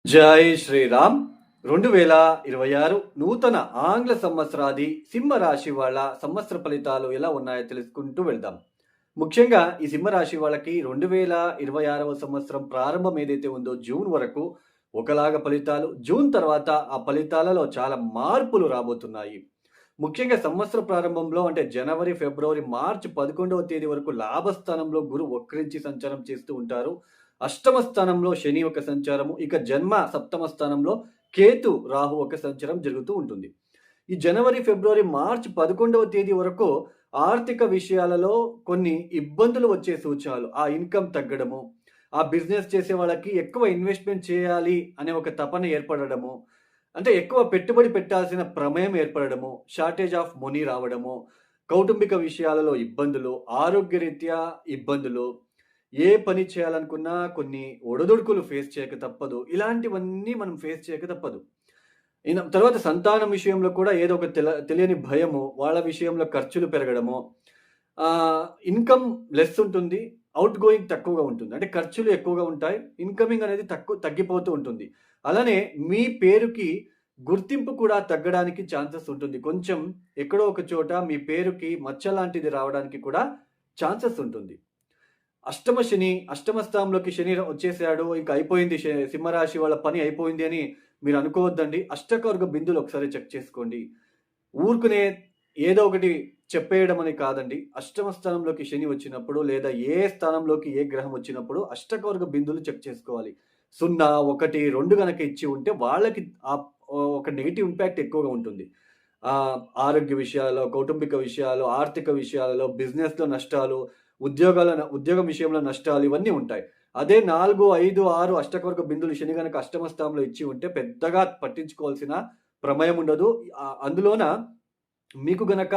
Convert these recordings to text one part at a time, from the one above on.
జై శ్రీరామ్. 2026 నూతన ఆంగ్ల సంవత్సరాది సింహరాశి వాళ్ళ సంవత్సర ఫలితాలు ఎలా ఉన్నాయో తెలుసుకుంటూ వెళ్దాం. ముఖ్యంగా ఈ సింహరాశి వాళ్ళకి 2026వ సంవత్సరం ప్రారంభం ఏదైతే ఉందో జూన్ వరకు ఒకలాగా ఫలితాలు, జూన్ తర్వాత ఆ ఫలితాలలో చాలా మార్పులు రాబోతున్నాయి. ముఖ్యంగా సంవత్సర ప్రారంభంలో అంటే జనవరి, ఫిబ్రవరి, మార్చి 11వ తేదీ వరకు లాభస్థానంలో గురువు వక్రించి సంచారం చేస్తూ ఉంటారు. అష్టమ స్థానంలో శని ఒక సంచారము, ఇక జన్మ సప్తమ స్థానంలో కేతు, రాహు ఒక సంచారం జరుగుతూ ఉంటుంది. ఈ జనవరి, ఫిబ్రవరి, మార్చ్ 11వ తేదీ వరకు ఆర్థిక విషయాలలో కొన్ని ఇబ్బందులు వచ్చే సూచనలు. ఆ ఇన్కమ్ తగ్గడము, ఆ బిజినెస్ చేసే వాళ్ళకి ఎక్కువ ఇన్వెస్ట్‌మెంట్ చేయాలి అనే ఒక తపన ఏర్పడడము, అంటే ఎక్కువ పెట్టుబడి పెట్టాల్సిన ప్రమేయం ఏర్పడడము, షార్టేజ్ ఆఫ్ మనీ రావడము, కౌటుంబిక విషయాలలో ఇబ్బందులు, ఆరోగ్యరీత్యా ఇబ్బందులు, ఏ పని చేయాలనుకున్నా కొన్ని ఒడిదుడుకులు ఫేస్ చేయక తప్పదు. ఇలాంటివన్నీ మనం ఫేస్ చేయక తప్పదు. తర్వాత సంతానం విషయంలో కూడా ఏదో ఒక తెలియని భయము, వాళ్ళ విషయంలో ఖర్చులు పెరగడము, ఇన్‌కమ్ లెస్ ఉంటుంది. ఔట్ గోయింగ్ తక్కువగా ఉంటుంది. అంటే ఖర్చులు ఎక్కువగా ఉంటాయి. ఇన్‌కమింగ్ అనేది తగ్గిపోతూ ఉంటుంది. అలానే మీ పేరుకి గుర్తింపు కూడా తగ్గడానికి ఛాన్సెస్ ఉంటుంది. కొంచెం ఎక్కడో ఒక చోట మీ పేరుకి మచ్చ లాంటిది రావడానికి కూడా ఛాన్సెస్ ఉంటుంది. అష్టమ శని, అష్టమ స్థానంలోకి శని వచ్చేసాడు. ఇంక అయిపోయింది, సింహరాశి వాళ్ళ పని అయిపోయింది అని మీరు అనుకోవద్దండి. అష్టకవర్గ బిందువులు ఒకసారి చెక్ చేసుకోండి. ఊరుకునే ఏదో ఒకటి చెప్పేయడం అని కాదండి. అష్టమ స్థానంలోకి శని వచ్చినప్పుడు లేదా ఏ స్థానంలోకి ఏ గ్రహం వచ్చినప్పుడు అష్టకవర్గ బిందువులు చెక్ చేసుకోవాలి. 0, 1, 2 గనక ఇచ్చి ఉంటే వాళ్ళకి ఒక నెగెటివ్ ఇంపాక్ట్ ఎక్కువగా ఉంటుంది. ఆరోగ్య విషయాల్లో, కౌటుంబిక విషయాలు, ఆర్థిక విషయాలలో, బిజినెస్‌లో నష్టాలు, ఉద్యోగం విషయంలో నష్టాలు ఇవన్నీ ఉంటాయి. అదే 4, 5, 6 అష్టకవర్గ బిందువులు శని గనక అష్టమ స్థానంలో ఇచ్చి ఉంటే పెద్దగా పట్టించుకోవాల్సిన ప్రమేయం ఉండదు. అందులోన మీకు గనక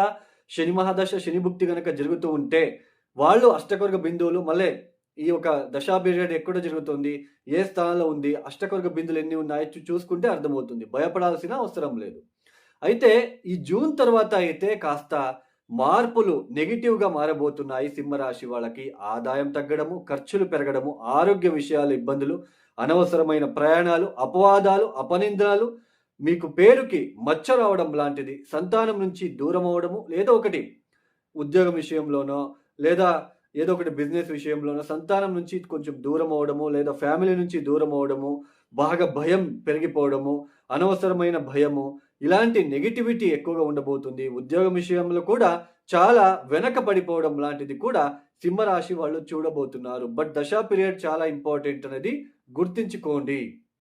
శని మహాదశ, శని భుక్తి గనక జరుగుతూ ఉంటే వాళ్ళు అష్టకవర్గ బిందువులు మళ్ళీ ఈ యొక్క దశా పీరియడ్ ఎక్కడ జరుగుతుంది, ఏ స్థానంలో ఉంది, అష్టకవర్గ బిందువులు ఎన్ని ఉన్నాయో చూసుకుంటే అర్థమవుతుంది. భయపడాల్సిన అవసరం లేదు. అయితే ఈ జూన్ తర్వాత అయితే కాస్త మార్పులు నెగెటివ్‌గా మారబోతున్నాయి సింహరాశి వాళ్ళకి. ఆదాయం తగ్గడము, ఖర్చులు పెరగడము, ఆరోగ్య విషయాలు ఇబ్బందులు, అనవసరమైన ప్రయాణాలు, అపవాదాలు, అపనిందలు, మీకు పేరుకి మచ్చ రావడం లాంటిది, సంతానం నుంచి దూరం అవ్వడము, ఏదో ఒకటి ఉద్యోగం విషయంలోనో లేదా ఏదో ఒకటి బిజినెస్ విషయంలోనో సంతానం నుంచి కొంచెం దూరం అవ్వడము, లేదా ఫ్యామిలీ నుంచి దూరం అవ్వడము, బాగా భయం పెరిగిపోవడము, అనవసరమైన భయము, ఇలాంటి నెగటివిటీ ఎక్కువగా ఉండబోతుంది. ఉద్యోగం విషయంలో కూడా చాలా వెనకబడిపోవడం లాంటిది కూడా సింహరాశి వాళ్ళు చూడబోతున్నారు. బట్ దశా పీరియడ్ చాలా ఇంపార్టెంట్ అనేది గుర్తుంచుకోండి.